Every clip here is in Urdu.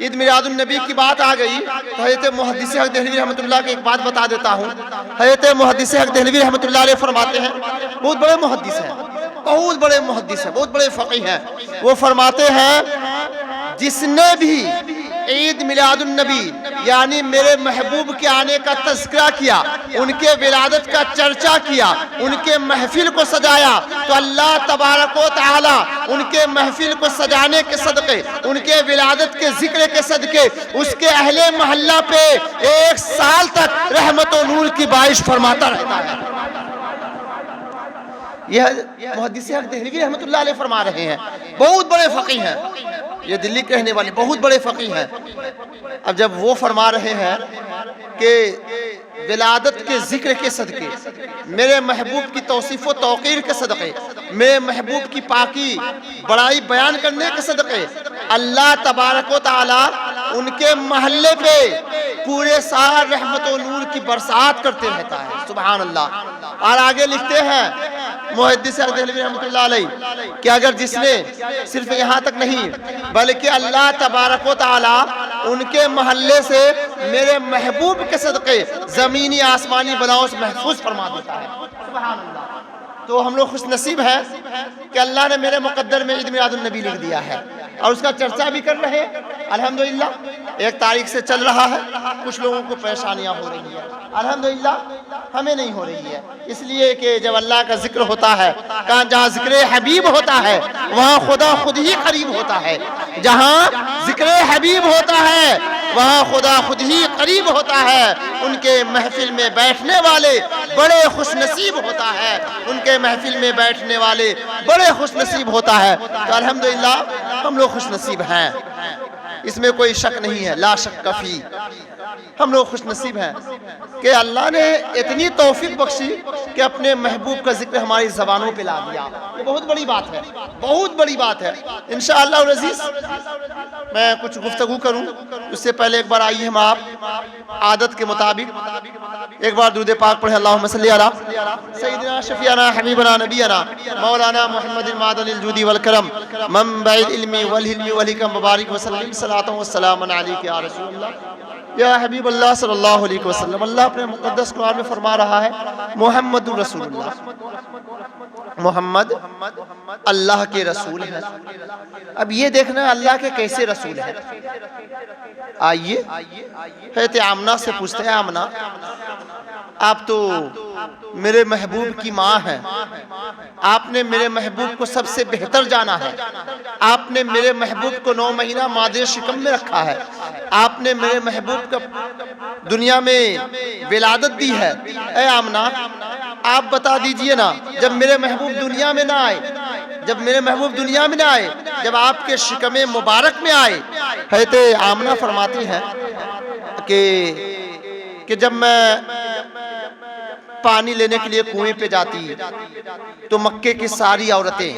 عید میلاد النبی کی بات آ گئی تو حضرت محدث حق دہلوی رحمۃ اللہ کی ایک بات بتا دیتا ہوں. حضرت محدث حق دہلوی رحمۃ اللہ علیہ فرماتے ہیں، بہت بڑے محدث ہیں، بہت بڑے محدث ہیں، بہت بڑے فقیہ ہیں. وہ فرماتے ہیں جس نے بھی عید میلاد النبی یعنی میرے محبوب کے آنے کا تذکرہ کیا، ان کے ولادت کا چرچا کیا، ان کے محفل کو سجایا، تو اللہ تبارک و تعالی ان کے محفل کو سجانے کے صدقے، ان کے ولادت کے ذکر کے صدقے اس کے اہل محلہ پہ 1 سال تک رحمت و نور کی بارش فرماتا رہتا ہے. یہ محدث حق دہلوی رحمۃ اللہ علیہ فرما رہے ہیں، بہت بڑے فقیہ ہیں، یہ دلی کے رہنے والے بہت بڑے فقیہ ہیں. اب جب وہ فرما رہے ہیں کہ ولادت کے ذکر کے صدقے، میرے محبوب کی توصیف و توقیر کے صدقے، میرے محبوب کی پاکی بڑائی بیان کرنے کے صدقے اللہ تبارک و تعالی ان کے محلے پہ پورے سال رحمت و نور کی برسات کرتے رہتا ہے. سبحان اللہ. اور آگے لکھتے ہیں محدث حق دہلوی رحمۃ اللہ علیہ کہ اگر جس نے صرف یہاں تک نہیں بلکہ اللہ تبارک و تعالی ان کے محلے سے میرے محبوب کے صدقے زمینی آسمانی بلاؤں سے محفوظ فرما دیتا ہے. سبحان اللہ. تو ہم لوگ خوش نصیب ہیں کہ اللہ نے میرے مقدر میں عید میلاد النبی لکھ دیا ہے اور اس کا چرچا بھی کر رہے ہیں. الحمدللہ 1 تاریخ سے چل رہا ہے. کچھ لوگوں کو پریشانیاں ہو رہی ہیں، الحمدللہ ہمیں نہیں ہو رہی ہے، اس لیے کہ جب اللہ کا ذکر ہوتا ہے، جہاں ذکر حبیب ہوتا ہے وہاں خدا خود ہی قریب ہوتا ہے. جہاں ذکر حبیب ہوتا ہے وہاں خدا خود ہی قریب ہوتا ہے. ان کے محفل میں بیٹھنے والے بڑے خوش نصیب ہوتا ہے، ان کے محفل میں بیٹھنے والے بڑے خوش نصیب ہوتا ہے. تو الحمدللہ ہم لوگ خوش نصیب ہیں، اس میں کوئی شک نہیں ہے، لا شک فی. ہم لوگ خوش نصیب ہیں کہ اللہ نے اتنی توفیق بخشی کہ اپنے محبوب کا ذکر ہماری زبانوں پہ لا دیا. یہ بہت بڑی بات ہے، بہت بڑی بات ہے. انشاءاللہ العزیز میں کچھ گفتگو کروں اس سے پہلے ایک بار آئیے ہم آپ عادت کے مطابق ایک بار درود پاک پڑھیں. اللہم صلی علی سیدنا شفیعنا حبیبنا نبینا مولانا محمد المعدن الجود والکرم منبع العلم والحلم والحکم مبارک وسلم صلاۃ والسلام علیک یا رسول اللہ یا حبیب اللہ صلی اللہ علیہ وسلم. اللہ اپنے مقدس قرآن میں فرما رہا ہے محمد رسول اللہ، محمد اللہ کے رسول ہیں. اب یہ دیکھنا اللہ کے کیسے رسول ہیں. آئیے حضرت آمنہ سے پوچھتے ہیں، آمنہ آپ تو میرے محبوب کی ماں ہیں، آپ نے میرے محبوب کو سب سے بہتر جانا ہے، آپ نے میرے محبوب کو 9 مہینہ مادر شکم میں رکھا ہے، آپ نے میرے محبوب کا دنیا میں ولادت دی ہے. اے آمنہ آپ بتا دیجئے نا، جب میرے محبوب دنیا میں نہ آئے، جب میرے محبوب دنیا میں نہ آئے، جب آپ کے شکم مبارک میں آئے. حضرت آمنہ فرماتی ہیں کہ جب میں پانی لینے کے لیے کنویں پہ جاتی تو مکے کی ساری عورتیں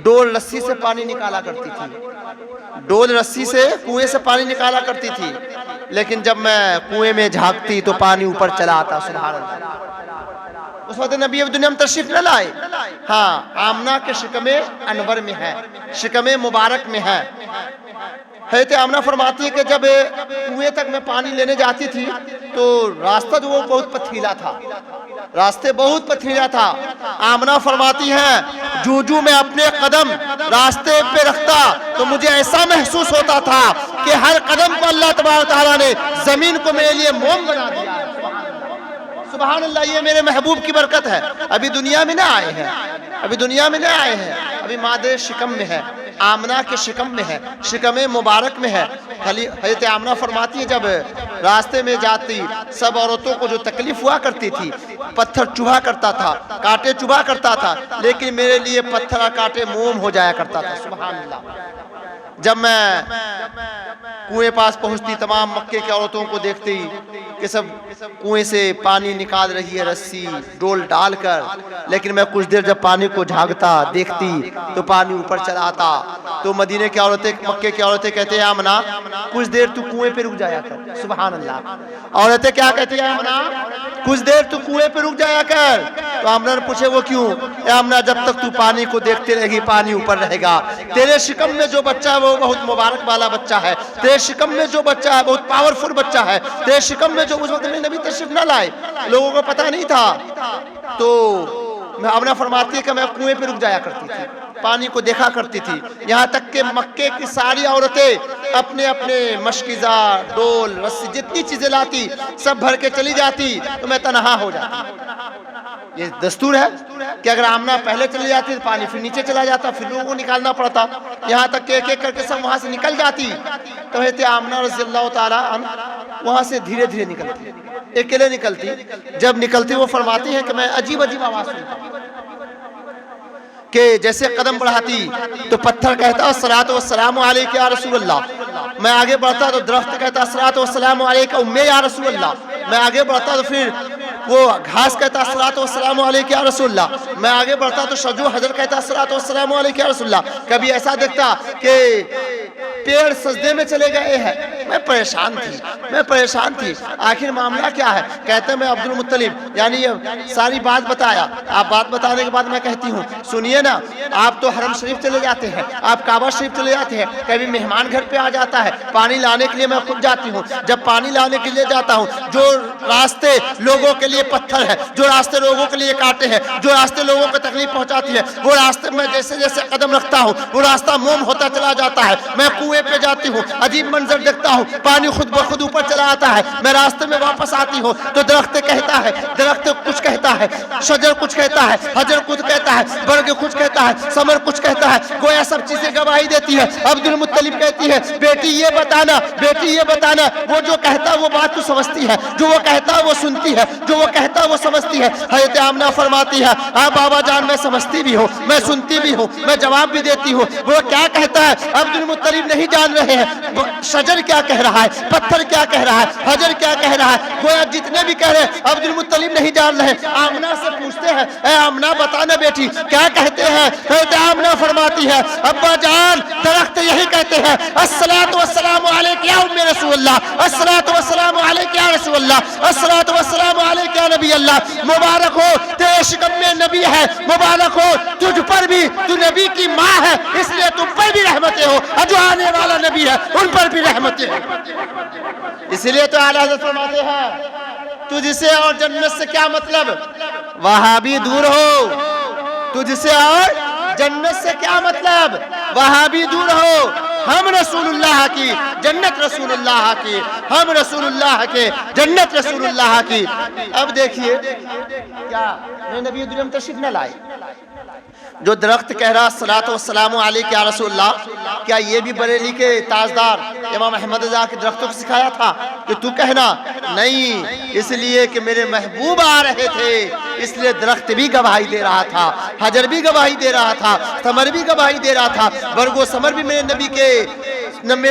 ڈول رسی سے پانی نکالا کرتی تھی، ڈول رسی سے کنویں سے پانی نکالا کرتی تھی، لیکن جب میں کنویں میں جھانکتی تو پانی اوپر چلا آتا. سبحان اللہ. اس وقت نبی دنیا میں تشریف نہ لائے. ہاں آمنہ کے شکم انور میں ہے، شکم مبارک میں ہے. حضرت آمنہ فرماتی ہے کہ جب کنویں تک میں پانی لینے جاتی تھی تو راستہ جو وہ بہت پتھریلا تھا، راستے بہت پتھریلا تھا. آمنہ فرماتی ہیں جو میں اپنے قدم راستے پہ رکھتا تو مجھے ایسا محسوس ہوتا تھا کہ ہر قدم کو اللہ تبارک تعالیٰ نے زمین کو میرے لیے موم بنا دیا. سبحان اللہ. یہ میرے محبوب کی برکت ہے. ابھی دنیا میں نہ آئے ہیں، ابھی دنیا میں نہ آئے ہیں، ابھی مادر شکم میں ہے، آمنہ کے شکم میں ہے، شکم مبارک میں ہے. حضرت آمنہ فرماتی ہے جب راستے میں جاتی سب عورتوں کو جو تکلیف ہوا کرتی تھی، پتھر چبھا کرتا تھا، کانٹے چبھا کرتا تھا، لیکن میرے لیے پتھر اور کانٹے موم ہو جایا کرتا تھا. سبحان اللہ. جب میں کنویں پاس پہنچتی تمام مکے کی عورتوں کو دیکھتی کہ سب کنویں سے پانی نکال رہی ہے رسی ڈول ڈال کر، لیکن میں کچھ دیر جب پانی کو جھانکتا دیکھتی تو پانی اوپر چلا آتا. تو مدینے کی عورتیں، مکے کی عورتیں کہتے ہیں آمنہ کچھ دیر تو کنویں پہ رک جایا کر. سبحان اللہ. عورتیں کیا کہتی ہیں؟ آمنہ کچھ دیر تو کنویں پہ رک جایا کر. تو آمنہ نے پوچھے وہ کیوں؟ اے آمنہ جب تک تو پانی کو دیکھتے رہے گی پانی اوپر رہے گا، تیرے شکم میں جو بچہ ہے وہ بہت مبارک والا بچہ ہے، تیرے شکم میں جو بچہ ہے بہت پاورفل بچہ ہے، تیرے شکم میں جو اس وقت میں نبی تشریف نہ لائے، لوگوں کو پتہ نہیں تھا، تو آمنہ فرماتی ہے کہ میں کنویں پہ رک جایا کرتی تھی، پانی کو دیکھا کرتی تھی، یہاں تک کہ مکے کی ساری عورتیں اپنے اپنے مشکیزہ، ڈول، رسی، جتنی چیزیں لاتی سب بھر کے چلی جاتی تو میں تنہا ہو جاتی۔ یہ دستور ہے کہ اگر آمنہ پہلے چلی جاتی تو پانی پھر نیچے چلا جاتا، پھر لوگوں کو نکالنا پڑتا، یہاں تک کہ ایک ایک کر کے سب وہاں سے نکل جاتی، تو حضرت آمنہ رضی اللہ تعالیٰ عنہ وہاں سے دھیرے دھیرے نکلتی، اکیلے نکلتی، جب نکلتی وہ فرماتی ہے کہ میں عجیب عجیب آواز سنتا کہ جیسے قدم بڑھاتی تو پتھر کہتا الصلاۃ والسلام علیک یا رسول اللہ، میں آگے بڑھتا تو درخت کہتا الصلاۃ والسلام علیک امی یا رسول اللہ، میں آگے بڑھتا تو پھر وہ گھاس کہتا الصلاۃ والسلام علیک یا رسول اللہ، میں آگے بڑھتا تو شجر حجر کہتا الصلاۃ والسلام علیک یا رسول اللہ، کبھی ایسا دیکھتا کہ پیڑ سجدے میں چلے گئے ہیں، میں پریشان تھی، آخر معاملہ کیا ہے؟ کہتے ہیں میں عبد المطلب، یعنی یہ ساری بات بتایا، آپ بات بتانے کے بعد میں کہتی ہوں سنیے نا، آپ تو حرم شریف چلے جاتے ہیں، آپ کعبہ شریف چلے جاتے ہیں، کبھی مہمان گھر پہ آ جاتا ہے، پانی لانے کے لیے میں خود جاتی ہوں، جب پانی لانے کے لیے جاتا ہوں جو راستے لوگوں کے لیے پتھر ہے، جو راستے لوگوں کے لیے کاٹے ہیں، جو راستے لوگوں کو تکلیف پہنچاتی ہے، وہ راستے میں جیسے جیسے قدم رکھتا ہوں وہ راستہ موم ہوتا چلا جاتا ہے، میں کنویں پہ جاتی ہوں، عجیب منظر دیکھتا ہوں، پانی خود بخود اوپر چلا آتا ہے، میں راستے میں واپس آتی ہوں تو درخت کہتا ہے، درخت کچھ کہتا ہے، شجر کچھ کہتا ہے، حجر کچھ کہتا ہے، برگ کچھ کہتا ہے، ثمر کچھ کہتا ہے، گویا سب چیزیں گواہی دیتی ہے۔ عبد المطلب کہتی ہے بیٹی یہ بتانا، بیٹی یہ بتانا، وہ جو کہتا وہ بات تو سمجھتی ہے، جو وہ کہتا وہ سنتی ہے، جو وہ کہتا وہ سمجھتی ہے۔ حضرت آمنہ فرماتی ہے ہاں بابا جان میں سمجھتی بھی ہوں، میں سنتی بھی ہوں، میں جواب بھی دیتی ہوں، وہ کیا کہتا ہے عبد المطلب نہیں جان رہے ہیں، شجر کیا کہہ رہا ہے، پتھر کیا کہہ رہا ہے، حجر کیا کہہ رہا ہے، گویا جتنے بھی کہہ رہے ہیں عبد المطلب نہیں جان رہے۔ آمنہ سے پوچھتے ہیں اے آمنہ بتانا بیٹی کیا کہتے ہیں؟ حضرت آمنہ فرماتی ہے ابا جان درخت یہی کہتے ہیں الصلاۃ والسلام علیک یا ام رسول اللہ، الصلاۃ والسلام علیک یا رسول اللہ، الصلاۃ والسلام علیک یا نبی اللہ، مبارک ہو تیرے شکم میں نبی ہے، مبارک ہو تجھ پر بھی، تو نبی کی ماں ہے اس لیے تم پر بھی رحمتیں ہو، اور جو آنے والا نبی ہے ان پر بھی رحمتیں ہو۔ اس لیے تو اعلیٰ حضرت فرماتے ہیں تجھ سے اور جنت سے کیا مطلب، وہابی دور ہو، تجھ سے اور جنت سے کیا مطلب، وہابی دور ہو، ہم رسول اللہ کی جنت رسول اللہ کی، ہم رسول اللہ کے جنت رسول اللہ کی۔ اب دیکھیے کیا میں نبی درم تشریف نہ لائے، جو درخت کہہ رہا الصلاۃ والسلام علیک یا رسول اللہ، کیا یہ بھی بریلی کے تاجدار امام احمد رضا کے درختوں کو سکھایا تھا کہ تو کہنا؟ نہیں، اس لیے کہ میرے محبوب آ رہے تھے اس لیے درخت بھی گواہی دے رہا تھا، حجر بھی گواہی دے رہا تھا، ثمر بھی گواہی دے رہا تھا، برگ و ثمر بھی میرے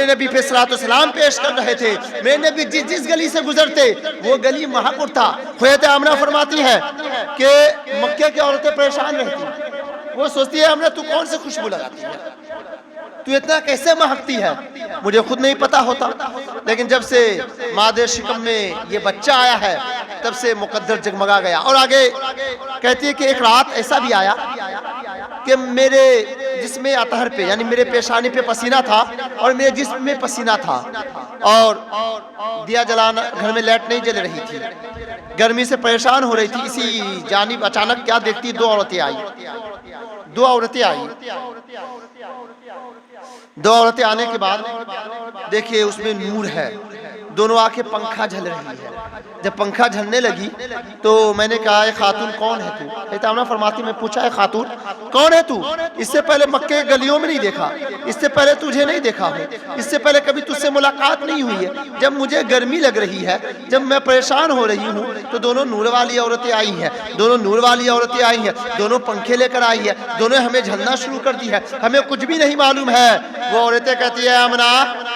نبی پہ صلاۃ والسلام پیش کر رہے تھے، میرے نبی جس گلی سے گزرتے وہ گلی مہک اٹھتا۔ حضرت آمنہ فرماتی ہے کہ مکے کی عورتیں پریشان رہتی، وہ سوچتی ہے آمنہ تو کون سے خوشبو لگاتی ہے، تو اتنا کیسے مہکتی ہے، مجھے خود نہیں پتا ہوتا، لیکن جب سے مادر شکم میں یہ بچہ آیا ہے تب سے مقدر جگمگا گیا۔ اور آگے کہتی ہے کہ ایک رات ایسا بھی آیا کہ میرے جسم اطہر پہ یعنی میرے پیشانی پہ پسینہ تھا اور میرے جسم میں پسینہ تھا، اور دیا جلانا گھر میں لائٹ نہیں جل رہی تھی، گرمی سے پریشان ہو رہی تھی، اسی جانب اچانک کیا دیکھتی دو عورتیں آئی، دو عورتیں آنے کے بعد دیکھیے اس میں نور ہے، دونوں آنکھیں پنکھا جھل رہی ہے، جب پنکھا جھلنے لگی تو میں نے کہا اے خاتون کون ہے تو؟ حضرت آمنہ فرماتی میں پوچھا اے خاتون کون ہے تو؟ اس سے پہلے مکے گلیوں میں نہیں دیکھا، اس سے پہلے تجھے نہیں دیکھا ہوں، اس سے پہلے کبھی تجھ سے ملاقات نہیں ہوئی ہے، جب مجھے گرمی لگ رہی ہے، جب میں پریشان ہو رہی ہوں تو دونوں نور والی عورتیں آئی ہیں، دونوں پنکھے لے کر آئی ہیں، دونوں ہمیں جھلنا شروع کر دی ہے، ہمیں کچھ بھی نہیں معلوم ہے۔ وہ عورتیں کہتی ہے آمنہ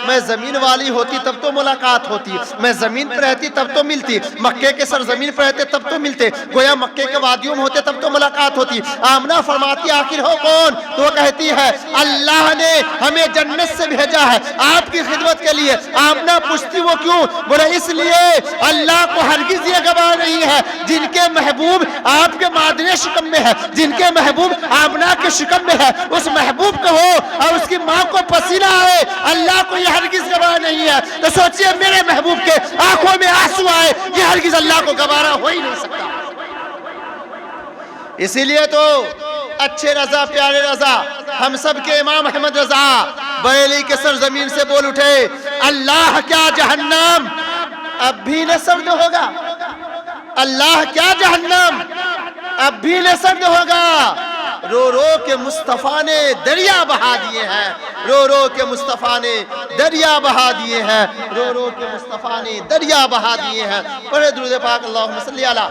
میں زمین والی ہوتی تب تو ملاقات ہوتی، میں زمین پر رہتی تب تو ملتی، مکے کے سرزمین پر رہتے تب تو ملتے، گویا مکے کے وادیوں میں ہوتے تب تو ملاقات ہوتی۔ آمنہ فرماتی آخر ہو کون؟ تو وہ کہتی ہے اللہ نے ہمیں جنت سے بھیجا ہے آپ کی خدمت کے لیے۔ آمنہ پوچھتی وہ کیوں؟ بولے اس لیے اللہ کو ہرگز یہ گواہ نہیں ہے جن کے محبوب آپ کے مادر شکم میں ہے، جن کے محبوب آمنہ کے شکم میں ہے، اس محبوب کو ہو اور اس کی ماں کو پسینہ آئے، اللہ کو یہ ہرگز گواہ نہیں ہے۔ تو سوچئے میرے محبوب کے آنکھوں میں آنسو آئے، یہ ہرگز اللہ کو گوارا ہو ہی نہیں سکتا۔ اسی لیے تو اچھے رضا پیارے رضا ہم سب کے امام احمد رضا بریلی کے سرزمین سے بول اٹھے اللہ کیا جہنم اب بھی نہ سرد ہوگا، اللہ کیا جہنم اب بھی نہ سرد ہوگا، رو رو کے مصطفیٰ نے دریا بہا دیے ہیں، رو رو کے مصطفیٰ نے دریا بہا دیے ہیں، رو رو کے مصطفیٰ نے دریا بہا دیے ہیں۔ پڑھے درود پاک اللہم صلی علی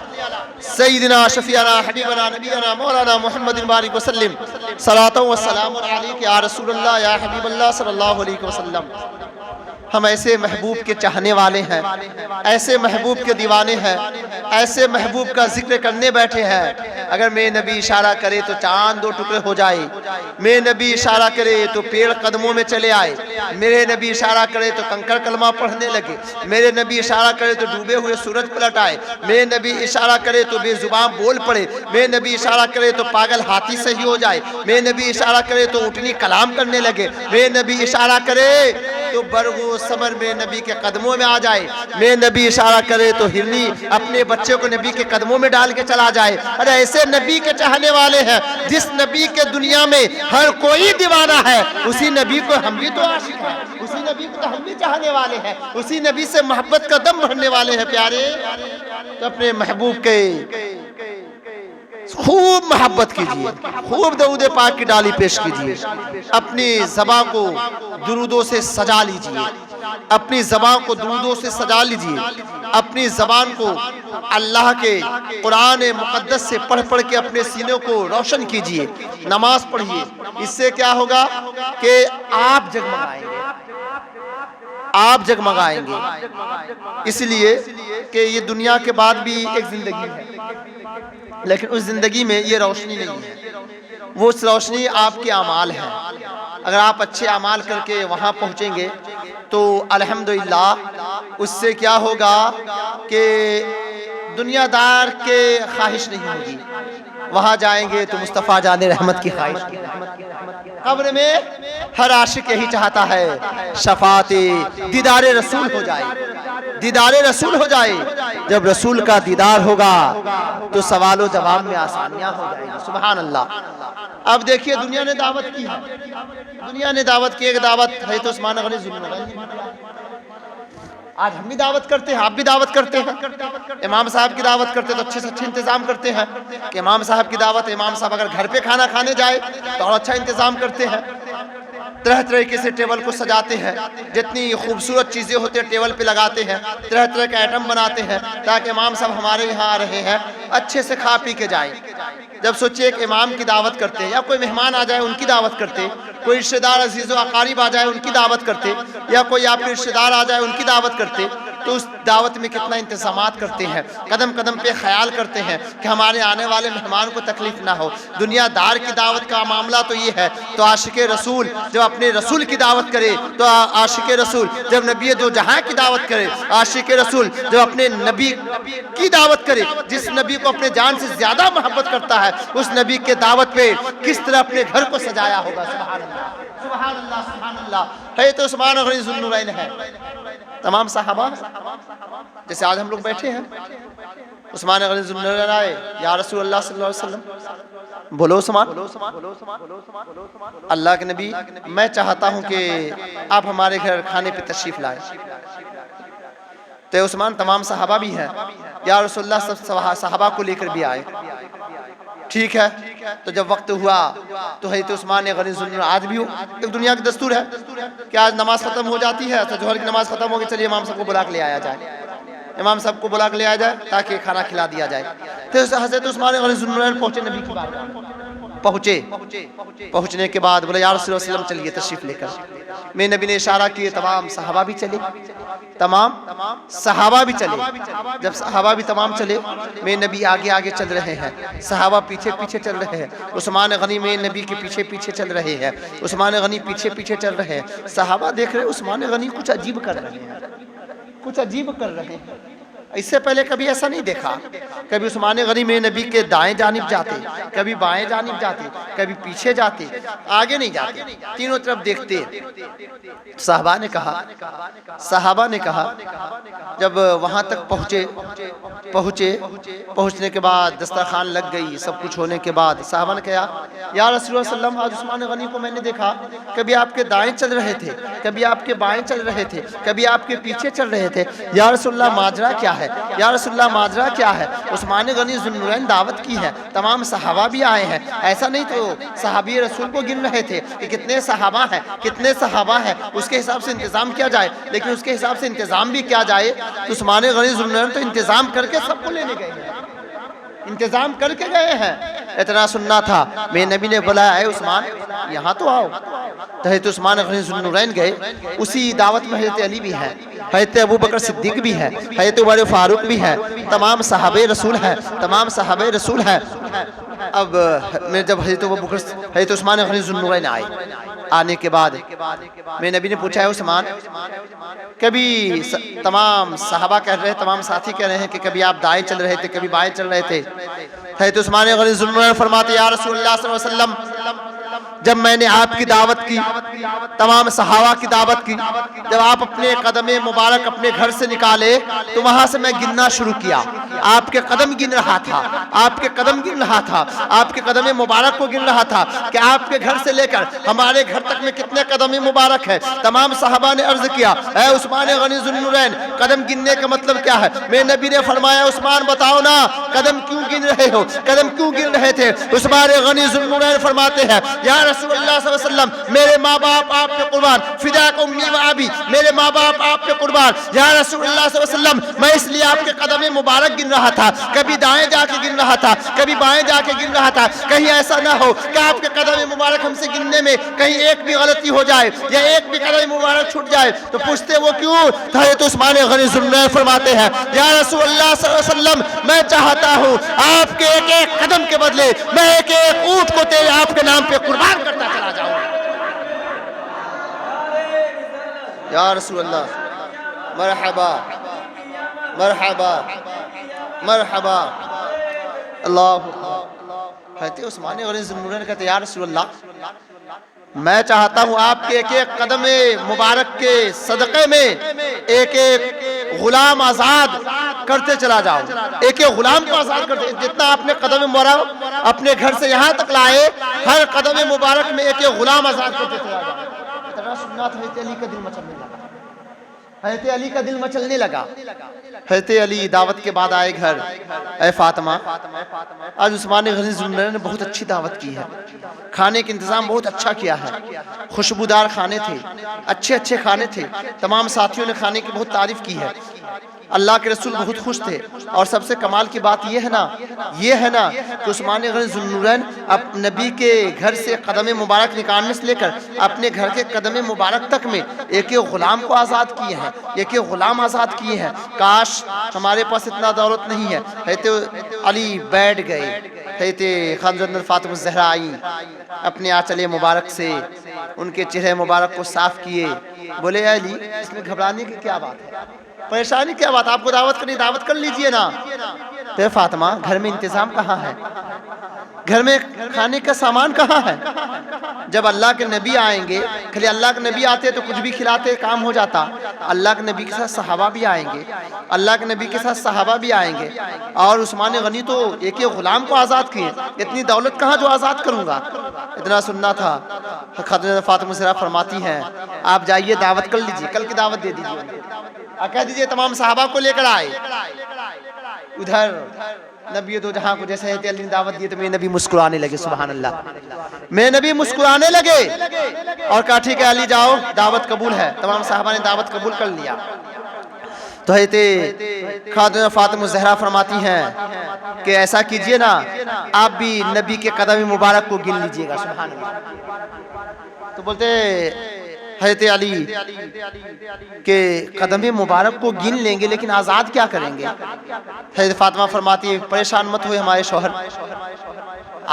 سیدنا شفیعنا حبیبنا نبینا مولانا محمد بارک وسلم صلاۃ و سلام علیک یا رسول اللہ یا حبیب اللہ صلی اللہ علیہ وسلم۔ ہم ایسے محبوب کے چاہنے والے ہیں، ایسے محبوب کے دیوانے ہیں، ایسے محبوب کا ذکر کرنے بیٹھے ہیں۔ اگر میرے نبی اشارہ کرے تو چاند دو ٹکڑے ہو جائے، میرے نبی اشارہ کرے تو پیڑ قدموں میں چلے آئے، میرے نبی اشارہ کرے تو کنکر کلمہ پڑھنے لگے، میرے نبی اشارہ کرے تو ڈوبے ہوئے سورج پلٹ آئے، میرے نبی اشارہ کرے تو بے زبان بول پڑے، میرے نبی اشارہ کرے تو پاگل ہاتھی صحیح ہو جائے، میرے نبی اشارہ کرے تو اٹھنی کلام کرنے لگے، میرے نبی اشارہ کرے تو برگ و ثمر میرے نبی کے قدموں میں آ جائے، میرے نبی اشارہ کرے تو ہرنی اپنے بچے کو نبی کے قدموں میں ڈال کے چلا جائے۔ ارے ایسے نبی کے چاہنے والے ہیں، جس نبی کے دنیا میں ہر کوئی دیوانہ ہے اسی نبی کو ہم بھی تو عاشق ہیں، اسی نبی کو تو ہم بھی چاہنے والے ہیں، اسی نبی سے محبت کا دم بھرنے والے ہیں پیارے۔ تو اپنے محبوب کے خوب محبت کیجئے، خوب درود پاک کی ڈالی پیش کیجئے، اپنی زبان کو درودوں سے سجا لیجئے، اپنی زبان کو درودوں سے سجا لیجئے، اپنی زبان کو اللہ کے قرآن مقدس سے پڑھ پڑھ کے اپنے سینے کو روشن کیجئے، نماز پڑھیے۔ اس سے کیا ہوگا کہ آپ جگمگائیں گے، آپ جگمگائیں گے، اس لیے کہ یہ دنیا کے بعد بھی ایک زندگی ہے، لیکن اس زندگی میں یہ روشنی نہیں ہے، وہ روشنی آپ کے اعمال ہیں۔ اگر آپ اچھے اعمال کر کے وہاں پہنچیں گے تو الحمدللہ اس سے کیا ہوگا کہ دنیا دار کے خواہش نہیں ہوگی، وہاں جائیں گے تو مصطفیٰ جان رحمت کی خواہش کی۔ قبر میں ہر عاشق یہی چاہتا ہے شفاعت دیدار رسول ہو جائے، دیدار رسول ہو جائے۔ جب رسول کا دیدار ہوگا تو سوال و جواب میں آسانیاں ہو جائیں گی۔ سبحان اللہ۔ اب دیکھیے دنیا نے دعوت کی ہے، دنیا نے دعوت کی، ایک دعوت ہے تو عثمان غنی ذوالنورین، آج ہم بھی دعوت کرتے ہیں، آپ بھی دعوت کرتے ہیں، امام صاحب کی دعوت کرتے تو اچھے سے اچھے انتظام کرتے ہیں کہ امام صاحب کی دعوت، امام صاحب اگر گھر پہ کھانا کھانے جائے تو اور اچھا انتظام کرتے ہیں، طرح طرح سے ٹیبل کو سجاتے ہیں، جتنی خوبصورت چیزیں ہوتے ہیں ٹیبل پہ لگاتے ہیں، طرح طرح کے آئٹم بناتے ہیں تاکہ امام صاحب ہمارے یہاں آ رہے ہیں اچھے سے کھا پی کے جائیں۔ جب سوچئے ایک امام کی دعوت کرتے یا کوئی مہمان آ جائے ان کی دعوت کرتے، کوئی رشتہ دار عزیز و اقارب آ جائے ان کی دعوت کرتے، یا کوئی آپ کے رشتہ دار آ جائے ان کی دعوت کرتے، تو اس دعوت میں کتنا انتظامات کرتے ہیں، قدم قدم پہ خیال کرتے ہیں کہ ہمارے آنے والے مہمان کو تکلیف نہ ہو۔ دنیا دار کی دعوت کا معاملہ تو یہ ہے، تو عاشق رسول جب اپنے رسول کی دعوت کرے، تو عاشق رسول جب نبی دو جہاں کی دعوت کرے، عاشق رسول جب اپنے نبی کی دعوت کرے، جس نبی کو اپنے جان سے زیادہ محبت کرتا ہے، اس نبی کے دعوت پہ کس طرح اپنے گھر کو سجایا ہوگا۔ سبحان اللہ سبحان اللہ سبحان اللہ۔ ہے تو عثمان غنی ذوالنورین ہے، تمام صحابہ جیسے آج ہم لوگ بیٹھے ہیں، عثمان غنی ذوالنورین آئے، یا رسول اللہ صلی اللہ علیہ وسلم، بولو عثمان، اللہ کے نبی میں چاہتا ہوں کہ آپ ہمارے گھر کھانے پہ تشریف لائیں۔ تو عثمان تمام صحابہ بھی ہیں، یا رسول اللہ سب صحابہ کو لے کر بھی آئے، ٹھیک ہے۔ تو جب وقت ہوا تو حضرت عثمان غنی ذوالنورین آج بھی ایک دنیا کی دستور ہے کہ آج نماز ختم ہو جاتی ہے تو ظہر کی نماز ختم ہوگی، چلیے امام صاحب کو بلا کے لے آیا جائے، امام صاحب کو بلا کے لے آیا جائے تاکہ کھانا کھلا دیا جائے۔ تو حضرت عثمان غنی ذوالنورین پہنچے نبی کی بارگاہ، پہنچنے کے بعد بولے یا رسول اللہ صلی اللہ علیہ وسلم چلیے تشریف لے کر. میرے نبی نے اشارہ کیے, تمام صحابہ بھی چلے, جب صحابہ بھی تمام چلے, میرے نبی آگے آگے چل رہے ہیں, صحابہ پیچھے پیچھے چل رہے ہیں. عثمان غنی میرے نبی کے پیچھے پیچھے چل رہے ہیں, عثمان غنی پیچھے پیچھے چل رہے ہیں. صحابہ دیکھ رہے عثمان غنی کچھ عجیب کر رہے ہیں, اس سے پہلے کبھی ایسا نہیں دیکھا. کبھی عثمان غنی میرے نبی کے دائیں جانب جاتے, کبھی بائیں جانب جاتے, کبھی پیچھے جاتے, آگے نہیں جاتے, تینوں طرف دیکھتے. صحابہ نے کہا جب وہاں تک پہنچنے کے بعد دسترخوان لگ گئی, سب کچھ ہونے کے بعد صحابہ نے کہا یا رسول اللہ صلی اللہ علیہ وسلم, آج عثمان غنی کو میں نے دیکھا کبھی آپ کے دائیں چل رہے تھے, کبھی آپ کے بائیں چل رہے تھے, کبھی آپ کے پیچھے چل رہے تھے. یا رسول اللہ ماجرا کیا ہے, یا رسول اللہ ماجرا کیا ہے؟ عثمان غنی ذو النورین دعوت کی ہے, تمام صحابہ بھی آئے ہیں. ایسا نہیں تو صحابی رسول کو گن رہے تھے کہ کتنے صحابہ ہیں, اس کے حساب سے انتظام کیا جائے. لیکن اس کے حساب سے انتظام بھی کیا جائے تو عثمان غنی ذو النورین تو انتظام کر کے سب کو لینے گئے ہیں, انتظام کر کے گئے ہیں. اتنا سننا تھا, میرے نبی نے بولا اے عثمان یہاں تو آؤ. تو حضرت عثمان غنی ذو النورین گئے. اسی دعوت میں حضرت علی بھی ہے, حضرت ابو بکر صدیق بھی ہے, حضرت عمر فاروق بھی ہے, تمام صحابہ رسول ہیں. اب جب حضرت عثمان غنی ذو النورین آنے کے بعد میرے نبی نے پوچھا ہے عثمان, کبھی تمام صحابہ کہہ رہے ہیں, تمام ساتھی کہہ رہے ہیں کہ کبھی آپ دائیں چل رہے تھے, کبھی بائیں چل رہے تھے. حضرت عثمان غنی ذو النورین فرماتے یا رسول اللہ صلی اللہ علیہ وسلم, جب میں نے آپ کی دعوت کی, تمام صحابہ کی دعوت کی, جب آپ اپنے قدم مبارک اپنے گھر سے نکالے تو وہاں سے میں گننا شروع کیا. آپ کے قدم گن رہا تھا, آپ کے قدم مبارک کو گن رہا تھا کہ آپ کے گھر سے لے کر ہمارے گھر تک میں کتنے قدم مبارک ہے. تمام صحابہ نے عرض کیا اے عثمان غنی ذو النورین, قدم گننے کا مطلب کیا ہے؟ میرے نبی نے فرمایا عثمان بتاؤ نا, قدم کیوں گن رہے تھے؟ عثمان غنی ذو النورین فرماتے ہیں یا رسول اللہ صلی اللہ علیہ وسلم, میرے ماں باپ آپ کے قربان, فداک امی و ابی, میرے ماں باپ آپ کے قربان. یا رسول اللہ صلی اللہ علیہ وسلم, میں اس لیے آپ کے قدم مبارک گن رہا تھا, کبھی دائیں جا کے گن رہا تھا, کبھی بائیں جا کے گن رہا تھا, کہیں ایسا نہ ہو کہ آپ کے قدم مبارک ہم سے گننے میں کہیں ایک بھی غلطی ہو جائے یا ایک بھی قدم مبارک چھوٹ جائے. تو پوچھتے وہ کیوں؟ حضرت عثمان غنی ذو النورین فرماتے ہیں یا رسول اللہ صلی اللہ علیہ وسلم, میں چاہتا ہوں آپ کے ایک ایک قدم کے بدلے میں ایک ایک اونٹ کو تیرے آپ کے نام پہ قربان کرتا چلا جاؤں. یا رسول اللہ, مرحبا مرحبا مرحبا. اللہ. حضرت عثمان غنی ذو النورین کہتے یا رسول اللہ, میں چاہتا ہوں آپ کے ایک ایک قدم مبارک کے صدقے میں ایک ایک غلام آزاد کرتے چلا جاؤں, ایک ایک غلام کو آزاد کرتے. جتنا آپ نے قدم مبارک اپنے گھر سے یہاں تک لائے, ہر قدم مبارک میں ایک ایک غلام آزاد کرتے چلا جاؤں. اتنا سننا تھا, حضرت علی کا دل مچلنے لگا, حضرت علی کا دل مچلنے لگا. حضرت علی دعوت کے بعد آئے گھر, اے فاطمہ, آج عثمان غنی ذو النورین نے بہت اچھی دعوت کی ہے, کھانے کا انتظام بہت اچھا کیا ہے, خوشبودار کھانے تھے, اچھے کھانے تھے, تمام ساتھیوں نے کھانے کی بہت تعریف کی ہے. اللہ کے رسول بہت خوش تھے. اور سب سے کمال کی بات یہ ہے نا کہ عثمان غنی ذو النورین نبی کے گھر سے قدم مبارک نکالنے سے لے کر اپنے گھر کے قدم مبارک تک میں ایک ایک غلام کو آزاد کیے ہیں, ایک ایک غلام آزاد کیے ہیں. کاش ہمارے پاس اتنا دولت نہیں ہے. حضرت علی بیٹھ گئے, حضرت خانزادہ فاطمہ الزہرا آئی, اپنے آنچل مبارک سے ان کے چہرے مبارک کو صاف کیے. بولے اے علی, اس میں گھبرانے کی کیا بات ہے, پریشانی کیا بات, آپ کو دعوت کرنی دعوت کر لیجئے نا. تو فاطمہ, گھر میں انتظام کہاں ہے, گھر میں کھانے کا سامان کہاں ہے؟ جب اللہ کے نبی آئیں گے, کھلے اللہ کے نبی آتے تو کچھ بھی کھلاتے کام ہو جاتا. اللہ کے نبی کے ساتھ صحابہ بھی آئیں گے, اللہ کے نبی کے ساتھ صحابہ بھی آئیں گے. اور عثمان غنی تو ایک ایک غلام کو آزاد کیے, اتنی دولت کہاں جو آزاد کروں گا. اتنا سننا تھا. خاتون فاطمہ الزہرا فرماتی ہیں آپ جائیے دعوت کر لیجئے, کل کی دعوت دے دیجئے, کہہ دیجئے تمام صحابہ کو لے کر آئے. ادھر نبی دو جہاں کو جیسے حضرت علی نے دعوت دی تو میرے نبی مسکرانے لگے. سبحان اللہ, میرے نبی مسکرانے لگے اور کہا ٹھیک ہے علی جاؤ, دعوت قبول ہے. تمام صحابہ نے دعوت قبول کر لیا. تو حضرت خاتون فاطمہ الزہرا فرماتی ہیں کہ ایسا کیجئے نا، آپ بھی نبی کے قدم مبارک کو گن لیجئے گا. سبحان اللہ. تو بولتے حضرت علی کہ قدم مبارک کو گن لیں گے لیکن آزاد کیا کریں گے؟ حضرت فاطمہ فرماتی ہے پریشان مت ہوئے ہمارے شوہر،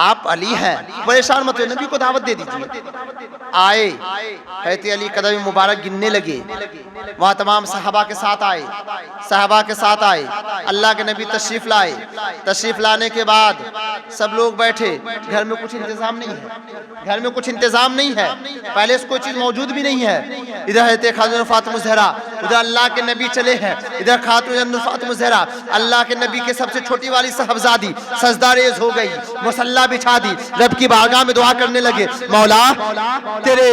آپ علی ہیں، پریشان مت ہوئے، نبی کو دعوت دے دیجئے. آئے حضرت علی قدم مبارک گننے لگے، وہاں تمام صحابہ کے ساتھ آئے، صحابہ کے ساتھ آئے، اللہ کے نبی تشریف لائے. تشریف لانے کے بعد سب لوگ بیٹھے. گھر میں کچھ انتظام نہیں ہے، گھر میں کچھ انتظام نہیں ہے، پہلے سے کوئی چیز موجود بھی نہیں ہے. ادھر حضرت خاتون فاطمہ الزہرا، ادھر اللہ کے نبی چلے ہیں، ادھر خاتون فاطمہ الزہرا اللہ کے نبی کے سب سے چھوٹی والی صاحبزادی سجدہ ریز ہو گئی، مصلی بچھا دی، رب کی بارگاہ میں دعا کرنے لگے. مولا تیرے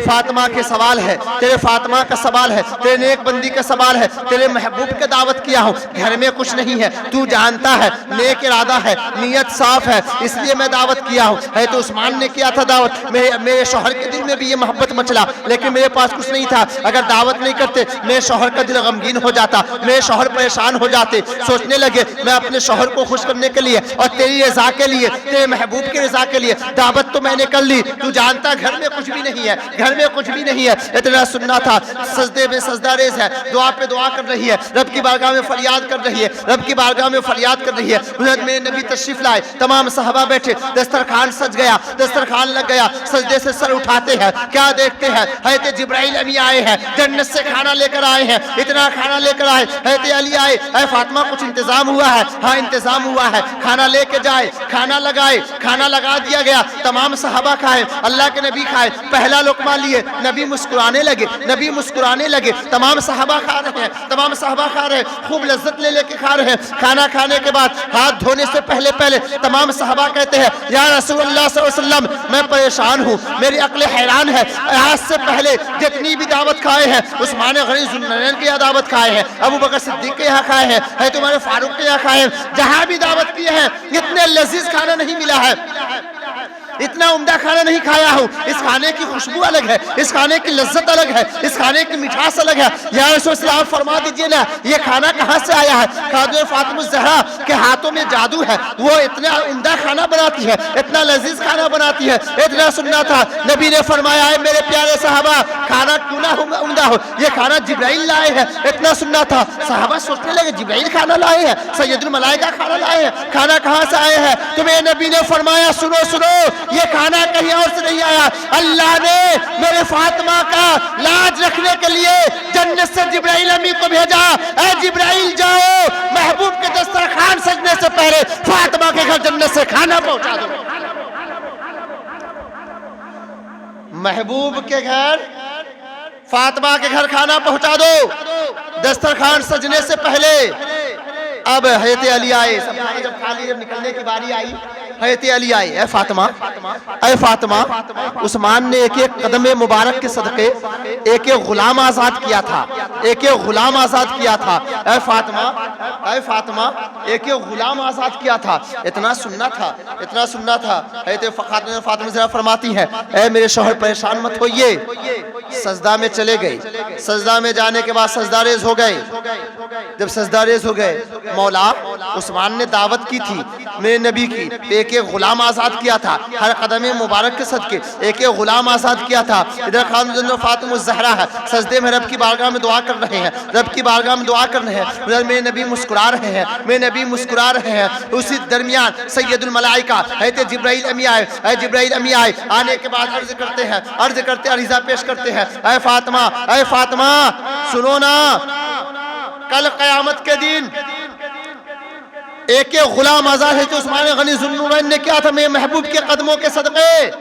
فاطمہ کے سوال ہے، تیرے فاطمہ کا سوال ہے، تیرے نیک بندی کا سوال ہے، تیرے محبوب کے دعوت کیا ہوں، گھر میں کچھ نہیں ہے، تو جانتا ہے نیک ارادہ ہے، نیت صاف ہے، اس لیے میں دعوت کیا ہوں. ہے تو عثمان نے کیا تھا دعوت، میرے شوہر کے دل میں بھی یہ محبت مچلا، لیکن میرے پاس کچھ نہیں تھا. اگر دعوت نہیں کرتے میرے شوہر کا دل غمگین ہو جاتا، میرے شوہر پریشان ہو جاتے. سوچنے لگے میں اپنے شوہر کو خوش کرنے کے لیے اور تیری رضا کے لیے، تیرے محبوب کی رضا کے لیے دعوت تو میں نے کر لی، تو جانتا گھر میں کچھ بھی نہیں ہے، گھر میں کچھ بھی نہیں ہے. اتنا سننا تھا، سجدے میں سجدہ ریز ہے، دعا پہ دعا کر رہی ہے، رب کی بارگاہ میں فریاد کر رہی ہے، رب کی بارگاہ میں فریاد کر رہی ہے. حضرت میرے نبی تشریف لائے، تمام صحابہ بیٹھے، دسترخوان سج گیا، دسترخوان لگ گیا. سجدے سے سر اٹھاتے ہیں، کیا دیکھتے ہیں؟ حضرت جبرائیل امی آئے ہیں، جنت سے کھانا لے کر آئے ہیں، اتنا کھانا لے کر آئے. حضرت علی آئے، اے فاطمہ کچھ انتظام ہوا ہے؟ ہاں انتظام ہوا ہے، کھانا لے کے جائے. کھانا لگائے، کھانا لگا دیا گیا، تمام صحابہ کھائے، اللہ کے نبی کھائے. پہلا لقمہ لیے، نبی مسکرانے لگے، نبی مسکرانے لگے. تمام صحابہ کھا رہے ہیں، تمام صحابہ کھا رہے ہیں، خوب لذت لے لے کے کھا رہے ہیں. کھانا کھانے کے بعد ہاتھ دھونے سے پہلے تمام صحابہ کہتے ہیں یا رسول اللہ صلی اللہ علیہ وسلم میں پریشان ہوں، میری عقل حیران ہے. آج سے پہلے جتنی بھی دعوت کھائے ہیں، عثمان غنی ذوالنورین کے یہاں دعوت کھائے ہیں، ابو بکر صدیق کے یہاں کھائے ہیں، حضرت عمر فاروق کے یہاں کھائے ہیں، جہاں بھی دعوت کیے ہیں اتنے لذیذ کھانا نہیں ملا ہے، اتنا عمدہ کھانا نہیں کھایا ہوں. اس کھانے کی خوشبو الگ ہے، اس کھانے کی لذت الگ ہے، اس کھانے کی مٹھاس الگ ہے. یا رسول اللہ فرما دیجئے نا یہ کھانا کہاں سے آیا ہے؟ خاتون فاطمہ الزہرا کے ہاتھوں میں جادو ہے، وہ اتنا عمدہ کھانا بناتی ہے، اتنا لذیذ کھانا بناتی ہے. اتنا سننا تھا، نبی نے فرمایا ہے میرے پیارے صحابہ کھانا کیوں نہ عمدہ ہو، یہ کھانا جبرائیل لائے ہیں. اتنا سننا تھا، صحابہ سوچنے لگے جبرائیل کھانا لائے ہیں، سید الملائکہ کھانا لائے ہیں، کھانا کہاں سے آئے ہیں؟ تو میرے نبی نے فرمایا سنو سنو، یہ کھانا کہیں اور سے نہیں آیا، اللہ نے میرے فاطمہ کا لاج رکھنے کے لیے جنت سے جبرائیل امی کو بھیجا. اے جبرائیل جاؤ محبوب کے دسترخوان سجنے سے پہلے فاطمہ کے گھر جنت سے کھانا پہنچا دو. محبوب کے گھر، فاطمہ کے گھر کھانا پہنچا دو دسترخوان سجنے سے پہلے. اب حضرت علی آئے، سب کھانا جب کھا لی، جب نکلنے کی باری آئی، حضرت علی آئے، اے فاطمہ، اے فاطمہ عثمان نے ایک ایک قدم مبارک کے صدقے ایک ایک غلام آزاد کیا تھا، ایک ایک غلام آزاد کیا تھا. اے فاطمہ، اے فاطمہ ایک ایک غلام آزاد کیا تھا. اتنا سننا تھا، اتنا سننا تھا. حضرت خاتون فاطمہ ذرا فرماتی ہیں اے میرے شوہر پریشان مت ہوئیے. سجدہ میں چلے گئے، سجدہ میں جانے کے بعد سجدہ ریز ہو گئے. جب سجدہ ریز ہو گئے، مولا عثمان نے دعوت کی تھی میرے نبی کی، ایک ایک غلام آزاد کیا تھا، ہر قدم مبارک کے صدقے ایک ایک غلام آزاد کیا تھا. ادھر خاتون فاطمہ الزہرا ہے، سجدے میں رب کی بارگاہ میں دعا کر رہے ہیں، رب کی بارگاہ میں دعا کر رہے ہیں. ادھر میرے نبی مسکرا رہے ہیں، میرے نبی مسکرا رہے ہیں. اسی درمیان سید الملائکہ حضرت جبرائیل امی آئے، اے جبرائیل امی آئے. آنے کے بعد عرض کرتے ہیں، عرض کرتے عریضہ پیش کرتے ہیں، اے فاطمہ، اے فاطمہ سنو نا، کل قیامت کے دن ایک ایک غلام آزاد ہے. تو عثمان غنی ذوالنورین نے کیا تھا میرے محبوب کے قدموں کے صدقے،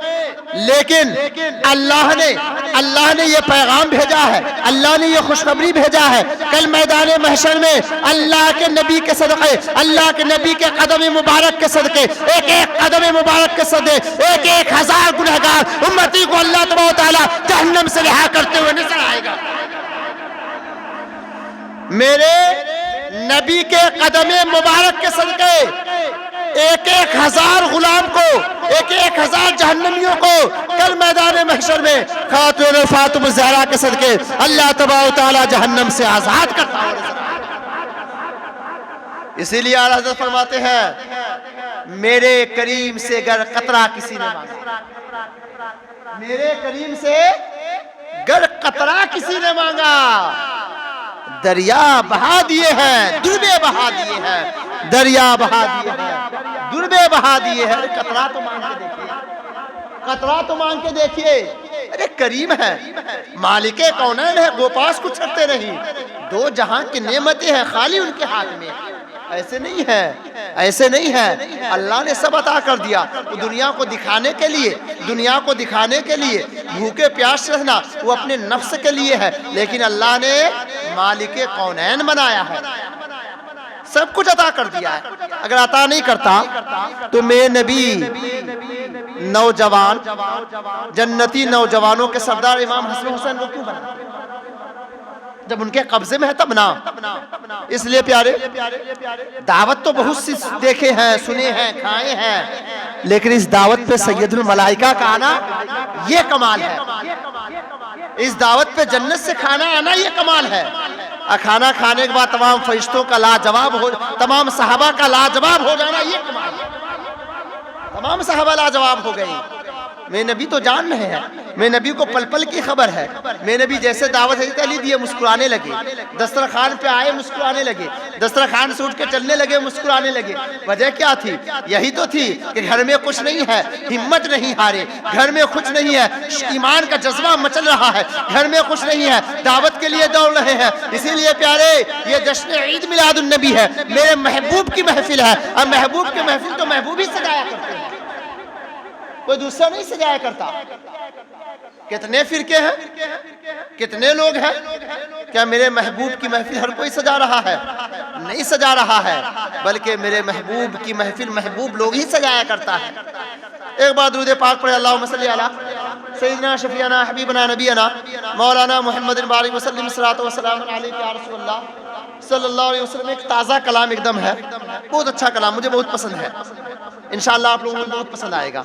لیکن اللہ نے یہ پیغام بھیجا ہے، اللہ نے یہ خوشخبری بھیجا ہے کل میدان محشر میں اللہ کے نبی کے صدقے، اللہ کے نبی کے قدم مبارک کے صدقے، ایک ایک قدم مبارک کے صدقے ایک ایک ہزار گنہگار امتی کو اللہ تبارک و تعالی جہنم سے رہا کرتے ہوئے نظر آئے گا. میرے نبی کے قدم مبارک کے صدقے ایک ایک ہزار غلام کو، ایک ایک ہزار جہنمیوں کو کل میدان محشر میں خاتون فاطمہ الزہرا کے صدقے اللہ تبارک و تعالی جہنم سے آزاد کرتا ہے. اسی لیے اعلیٰ حضرت فرماتے ہیں میرے کریم سے گر قطرہ کسی نے مانگا، میرے کریم سے گر قطرہ کسی نے مانگا، دریا بہا دیے ہیں، دربے بہا دیے ہیں، دریا بہا دیے ہیں، دربے بہا دیے ہیں۔ قطرہ تو مانگ کے دیکھیے، قطرہ تو مانگ کے دیکھیے، ارے کریم ہے، مالک کونین ہے، وہ پاس کچھ چھڑتے نہیں، دو جہاں کی نعمتیں ہیں خالی ان کے ہاتھ میں۔ ایسے نہیں ہے، ایسے نہیں ہے، اللہ نے سب عطا کر دیا، وہ دنیا کو دکھانے کے لیے، دنیا کو دکھانے کے لیے بھوکے پیاس رہنا وہ اپنے نفس کے لیے ہے، لیکن اللہ نے مالک کونین بنایا ہے، سب کچھ عطا کر دیا ہے۔ اگر عطا نہیں کرتا تو میرے نبی نوجوان جنتی نوجوانوں کے سردار امام حسن حسین وہ کیوں بنا؟ جب ان کے قبضے میں ہے تب نا۔ اس لیے پیارے دعوت تو بہت سی دیکھے ہیں، سنے ہیں، کھائے ہیں، لیکن اس دعوت پہ سید الملائکہ کا آنا یہ کمال ہے، اس دعوت پہ جنت سے کھانا آنا یہ کمال ہے۔ کھانا کھانے کے بعد تمام فرشتوں کا لاجواب ہو، تمام صحابہ کا لاجواب ہو جانا یہ کمال ہے، تمام صحابہ لاجواب ہو گئی۔ میرے نبی تو جان رہے ہیں، میرے نبی کو پل پل کی خبر ہے، میرے نبی جیسے دعوت حضرت علی دیے مسکرانے لگے، دسترخوان پہ آئے مسکرانے لگے، دسترخوان سے اٹھ کے چلنے لگے مسکرانے لگے۔ وجہ کیا تھی؟ یہی تو تھی کہ گھر میں کچھ نہیں ہے، ہمت نہیں ہارے، گھر میں کچھ نہیں ہے، ایمان کا جذبہ مچل رہا ہے، گھر میں کچھ نہیں ہے، دعوت کے لیے دوڑ رہے ہیں۔ اسی لیے پیارے یہ جشن عید میلاد النبی ہے، میرے محبوب کی محفل ہے، اور محبوب کی محفل تو محبوب ہی سجایا کرتے ہیں، کوئی دوسرا نہیں سجایا کرتا۔ کتنے فرقے ہیں، کتنے لوگ ہیں، کیا میرے محبوب کی محفل ہر کوئی سجا رہا ہے؟ نہیں سجا رہا ہے، بلکہ میرے محبوب کی محفل محبوب لوگ ہی سجایا کرتا ہے۔ ایک بار درود پاک پڑھے، اللہم صلی علی سیدنا شفیعنا حبیبنا نبینا مولانا محمد بارک وسلم صلاۃ و سلام علیک یا رسول اللہ صلی اللہ علیہ وسلم۔ ایک تازہ کلام ایک دم ہے، بہت اچھا کلام، مجھے بہت پسند ہے، انشاءاللہ آپ لوگوں کو بہت پسند آئے گا۔